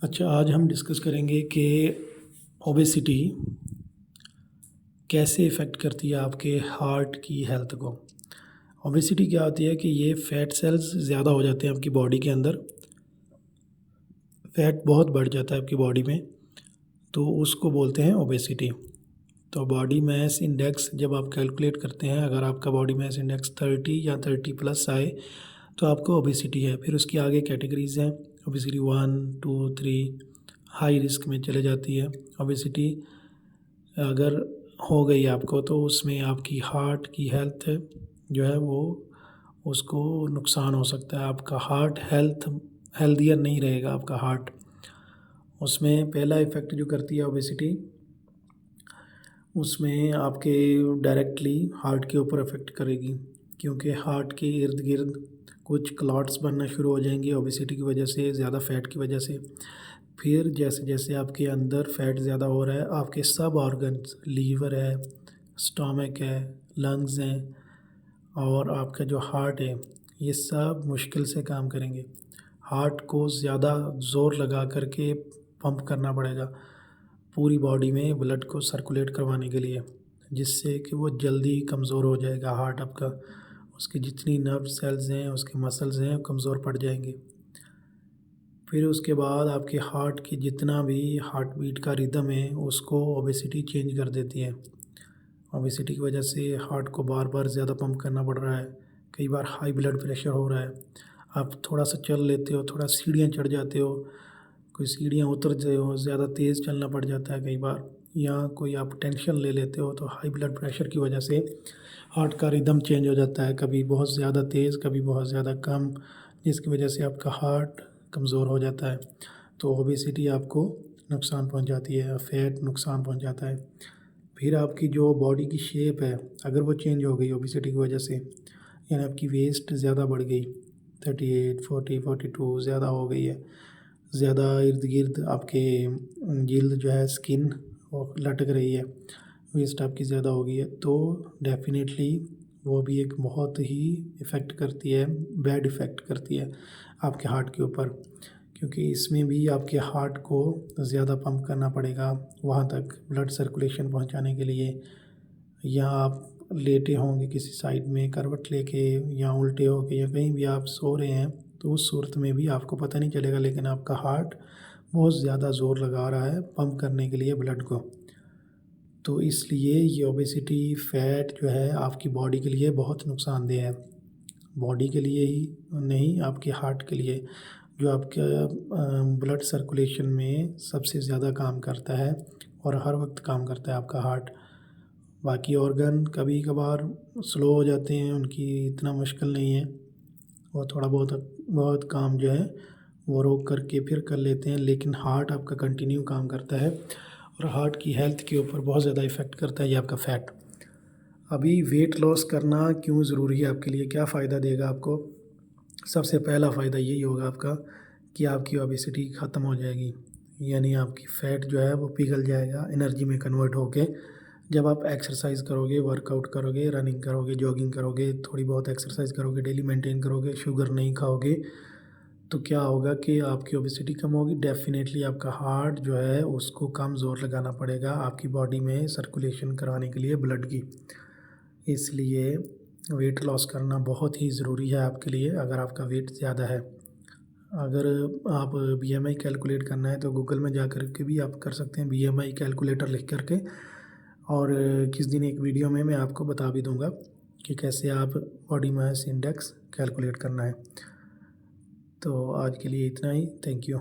अच्छा, आज हम डिस्कस करेंगे कि ओबेसिटी कैसे इफ़ेक्ट करती है आपके हार्ट की हेल्थ को। ओबेसिटी क्या होती है कि ये फ़ैट सेल्स ज़्यादा हो जाते हैं आपकी बॉडी के अंदर। फ़ैट बहुत बढ़ जाता है आपकी बॉडी में, तो उसको बोलते हैं ओबेसिटी। तो बॉडी मास इंडेक्स जब आप कैलकुलेट करते हैं, अगर आपका बॉडी मास इंडेक्स 30 या 30 प्लस आए तो आपको ओबेसिटी है। फिर उसकी आगे कैटेगरीज़ हैं, ओबेसिटी 1, 2, 3 हाई रिस्क में चले जाती है। ओबेसिटी अगर हो गई आपको तो उसमें आपकी हार्ट की हेल्थ जो है वो उसको नुकसान हो सकता है। आपका हार्ट हेल्दियर नहीं रहेगा आपका हार्ट। उसमें पहला इफ़ेक्ट जो करती है ओबेसिटी, उसमें आपके डायरेक्टली हार्ट के ऊपर इफ़ेक्ट करेगी, क्योंकि हार्ट के इर्द गिर्द कुछ क्लॉट्स बनना शुरू हो जाएंगे ओबेसिटी की वजह से, ज़्यादा फ़ैट की वजह से। फिर जैसे जैसे आपके अंदर फ़ैट ज़्यादा हो रहा है, आपके सब ऑर्गन्स, लीवर है, स्टमक है, लंग्स हैं और आपका जो हार्ट है, ये सब मुश्किल से काम करेंगे। हार्ट को ज़्यादा ज़ोर लगा करके पंप करना पड़ेगा पूरी बॉडी में ब्लड को सर्कुलेट करवाने के लिए, जिससे कि वो जल्दी कमज़ोर हो जाएगा हार्ट आपका। उसकी जितनी नर्व सेल्स हैं, उसके मसल्स हैं, कमज़ोर पड़ जाएंगे। फिर उसके बाद आपके हार्ट की जितना भी हार्ट बीट का रिदम है, उसको ओबेसिटी चेंज कर देती है। ओबेसिटी की वजह से हार्ट को बार बार ज़्यादा पंप करना पड़ रहा है, कई बार हाई ब्लड प्रेशर हो रहा है। आप थोड़ा सा चल लेते हो, थोड़ा सीढ़ियाँ चढ़ जाते हो, कोई सीढ़ियाँ उतर जाते हो, ज़्यादा तेज़ चलना पड़ जाता है कई बार, या कोई आप टेंशन ले लेते हो, तो हाई ब्लड प्रेशर की वजह से हार्ट का रिदम चेंज हो जाता है, कभी बहुत ज़्यादा तेज़, कभी बहुत ज़्यादा कम, जिसकी वजह से आपका हार्ट कमज़ोर हो जाता है। तो ओबेसिटी आपको नुकसान पहुंचाती है, फ़ैट नुकसान पहुंचाता है। फिर आपकी जो बॉडी की शेप है, अगर वो चेंज हो गई ओबेसिटी की वजह से, यानी आपकी वेस्ट ज़्यादा बढ़ गई, 38, 40, 42 ज़्यादा हो गई है, ज़्यादा इर्द गिर्द आपके जिल्द जो है, स्किन वो लटक रही है, वेस्ट आपकी ज़्यादा हो गई है, तो डेफिनेटली वो भी एक बहुत ही इफ़ेक्ट करती है, बैड इफ़ेक्ट करती है आपके हार्ट के ऊपर, क्योंकि इसमें भी आपके हार्ट को ज़्यादा पंप करना पड़ेगा वहाँ तक ब्लड सर्कुलेशन पहुँचाने के लिए। या आप लेटे होंगे किसी साइड में करवट लेके, या उल्टे होके, या कहीं भी आप सो रहे हैं, तो उस सूरत में भी आपको पता नहीं चलेगा, लेकिन आपका हार्ट बहुत ज़्यादा ज़ोर लगा रहा है पंप करने के लिए ब्लड को। तो इसलिए ये ओबेसिटी फ़ैट जो है आपकी बॉडी के लिए बहुत नुकसानदेह है। बॉडी के लिए ही नहीं, आपके हार्ट के लिए, जो आपके ब्लड सर्कुलेशन में सबसे ज़्यादा काम करता है और हर वक्त काम करता है आपका हार्ट। बाकी ऑर्गन कभी कभार स्लो हो जाते हैं, उनकी इतना मुश्किल नहीं है, वो थोड़ा बहुत बहुत काम जो है वो रोक करके फिर कर लेते हैं, लेकिन हार्ट आपका कंटिन्यू काम करता है और हार्ट की हेल्थ के ऊपर बहुत ज़्यादा इफ़ेक्ट करता है ये आपका फ़ैट। अभी वेट लॉस करना क्यों ज़रूरी है आपके लिए, क्या फ़ायदा देगा आपको? सबसे पहला फ़ायदा यही होगा आपका कि आपकी ओबेसिटी ख़त्म हो जाएगी, यानी आपकी फ़ैट जो है वो पिघल जाएगा एनर्जी में कन्वर्ट होके। जब आप एक्सरसाइज करोगे, वर्कआउट करोगे, रनिंग करोगे, जॉगिंग करोगे, थोड़ी बहुत एक्सरसाइज करोगे, डेली मेंटेन करोगे, शुगर नहीं खाओगे, तो क्या होगा कि आपकी ओबेसिटी कम होगी। डेफिनेटली आपका हार्ट जो है उसको कम ज़ोर लगाना पड़ेगा आपकी बॉडी में सर्कुलेशन कराने के लिए ब्लड की। इसलिए वेट लॉस करना बहुत ही ज़रूरी है आपके लिए, अगर आपका वेट ज़्यादा है। अगर आप बीएमआई कैलकुलेट करना है तो गूगल में जा कर के भी आप कर सकते हैं, बीएमआई कैलकुलेटर लिख कर के, और किस दिन एक वीडियो में मैं आपको बता भी दूंगा कि कैसे आप बॉडी मास इंडेक्स कैलकुलेट करना है। तो आज के लिए इतना ही, थैंक यू।